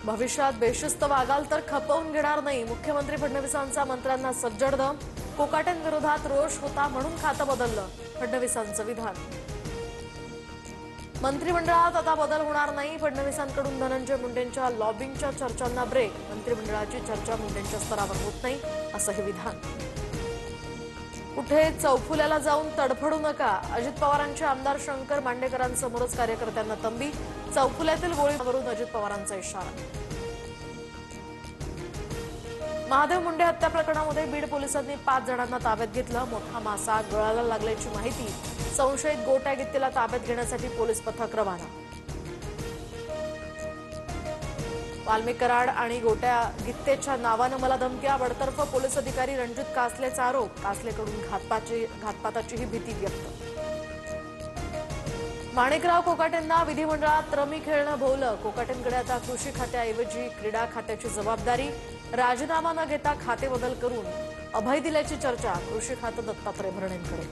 भविष्यात बेशिस्त वागाल तर खपवून घेणार नाही, मुख्यमंत्री फडणवीसांचा मंत्र्यांना सज्जड दम. कोकाटेंविरोधात रोष होता म्हणून खातं बदललं, फडणवीसांचं विधान. मंत्रिमंडळात आता बदल होणार नाही, फडणवीसांकडून धनंजय मुंडेंच्या लॉबिंगच्या चर्चांना ब्रेक. मंत्रिमंडळाची चर्चा मुंडेंच्या स्तरावर होत नाही, असंही विधान. कुठे चौफुल्याला जाऊन तडफडू नका, अजित पवारांचे आमदार शंकर मांडेकरांसमोरच कार्यकर्त्यांना तंबी. चौफुल्यातील गोळीबारावरून अजित पवारांचा इशारा. महादेव मुंडे हत्या प्रकरणामध्ये बीड पोलिसांनी 5 जणांना ताब्यात घेतलं. मोठा मासा गळाला लागल्याची माहिती. संशयित गोट्या गित्तेला ताब्यात घेण्यासाठी पोलीस पथक रवाना. वाल्मिक कराड आणि गोट्या गित्तेच्या नावानं मला धमक्या, बडतर्फ पोलीस अधिकारी रणजित कासलेचा आरोप. कासलेकडून घातपाताचीही भीती व्यक्त. माणिकराव कोकाटेंना विधिमंडळात रमी खेळणं भोवलं. कोकाटेंकडे आता कृषी खात्याऐवजी क्रीडा खात्याची जबाबदारी. राजीनामा न घेता खाते बदल करून अभय दिल्याची चर्चा. कृषी खातं दत्तात्रय भरणेंकडे.